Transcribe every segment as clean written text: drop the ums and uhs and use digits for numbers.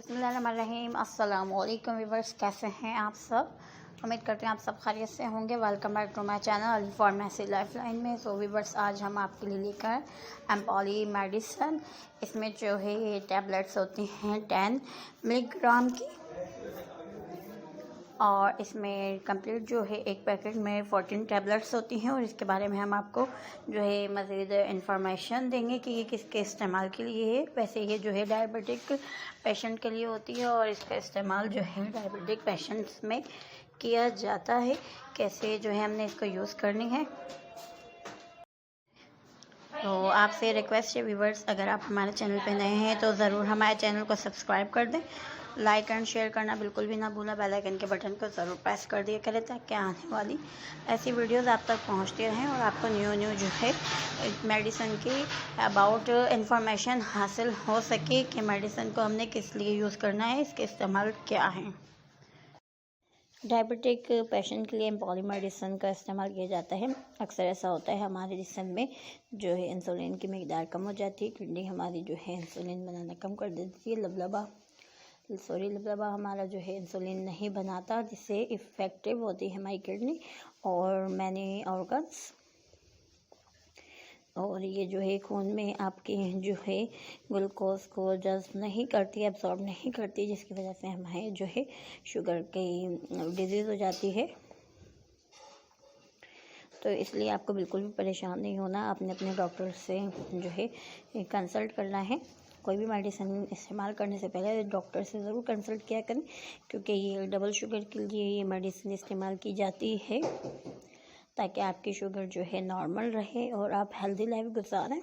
बिस्मिल्लाहिर्रहमानिर्रहीम। अस्सलाम वालेकुम व्यूअर्स, कैसे हैं आप सब? उम्मीद करते हैं आप सब खैरियत से होंगे। Welcome back to my channel pharmacy lifeline में। सो व्यूअर्स, आज हम आपके लिए लेकर एम्पॉली मेडिसिन। इसमें जो है ये टैबलेट्स होती हैं 10 मिलीग्राम की, और इसमें कंप्लीट जो है एक पैकेट में 14 टैबलेट्स होती हैं। और इसके बारे में हम आपको जो है मज़ीद इंफॉर्मेशन देंगे कि ये किसके इस्तेमाल के लिए है। वैसे ये जो है डायबिटिक पेशेंट के लिए होती है, और इसका इस्तेमाल जो है डायबिटिक पेशेंट्स में किया जाता है। कैसे जो है हमने इसको यूज़ करनी है। तो आपसे रिक्वेस्ट है व्यूवर्स, अगर आप हमारे चैनल पे नए हैं तो ज़रूर हमारे चैनल को सब्सक्राइब कर दें। लाइक एंड शेयर करना बिल्कुल भी ना भूलें। बेल आइकन के बटन को ज़रूर प्रेस कर दिया करें ताकि आने वाली ऐसी वीडियोस आप तक पहुंचती रहें और आपको न्यू जो है मेडिसिन की अबाउट इंफॉर्मेशन हासिल हो सके कि मेडिसिन को हमने किस लिए यूज़ करना है, इसके इस्तेमाल क्या हैं। डायबिटिक पेशेंट के लिए एम्पॉली मेडिसिन का इस्तेमाल किया जाता है। अक्सर ऐसा होता है हमारे जिस्म में जो है इंसुलिन की मिकदार कम हो जाती है। किडनी हमारी जो है इंसुलिन बनाना कम कर देती है। लबलबा हमारा जो है इंसुलिन नहीं बनाता, जिससे इफ़ेक्टिव होती है हमारी किडनी और मैनी ऑर्गन्स। और ये जो है खून में आपके जो है ग्लूकोज को जज़्ब नहीं करती, एब्जॉर्ब नहीं करती, जिसकी वजह से हमारे जो है शुगर की डिजीज़ हो जाती है। तो इसलिए आपको बिल्कुल भी परेशान नहीं होना। आपने अपने डॉक्टर से जो है कंसल्ट करना है। कोई भी मेडिसिन इस्तेमाल करने से पहले डॉक्टर से ज़रूर कंसल्ट किया करें, क्योंकि ये डबल शुगर के लिए ये मेडिसिन इस्तेमाल की जाती है ताकि आपकी शुगर जो है नॉर्मल रहे और आप हेल्दी लाइफ गुजारें।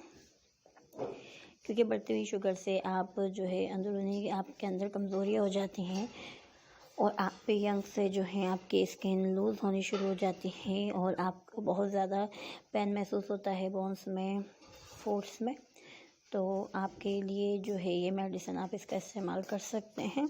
क्योंकि बढ़ती हुई शुगर से आप जो है अंदरूनी आपके अंदर कमज़ोरियाँ हो जाती हैं और आप पे यंग से जो है आपकी स्किन लूज़ होनी शुरू हो जाती है और आपको बहुत ज़्यादा पेन महसूस होता है बोन्स में, फोर्स में। तो आपके लिए जो है ये मेडिसिन आप इसका इस्तेमाल कर सकते हैं।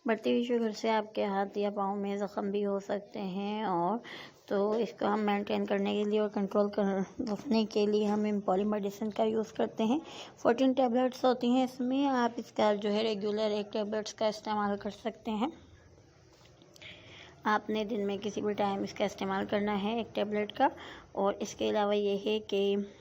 बढ़ती हुई शुगर से आपके हाथ या पाँव में ज़ख़म भी हो सकते हैं, और तो इसको हम मेंटेन करने के लिए और कंट्रोल कर रखने के लिए हम एम्पॉली मेडिसिन का यूज़ करते हैं। 14 टैबलेट्स होती हैं इसमें। आप इसका जो है रेगुलर 1 टैबलेट्स का इस्तेमाल कर सकते हैं। आपने दिन में किसी भी टाइम इसका इस्तेमाल करना है 1 टैबलेट का। और इसके अलावा ये है कि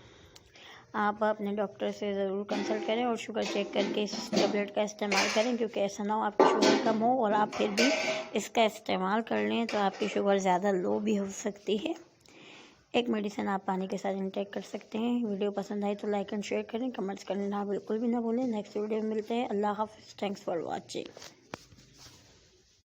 आप अपने डॉक्टर से ज़रूर कंसल्ट करें और शुगर चेक करके इस टैबलेट का इस्तेमाल करें, क्योंकि ऐसा ना हो आपकी शुगर कम हो और आप फिर भी इसका इस्तेमाल कर लें तो आपकी शुगर ज़्यादा लो भी हो सकती है। एक मेडिसिन आप पानी के साथ इंटेक कर सकते हैं। वीडियो पसंद आए तो लाइक एंड शेयर करें, कमेंट्स करना बिल्कुल भी ना भूलें। नेक्स्ट वीडियो में मिलते हैं। अल्लाह हाफ़िज़। Thanks for watching.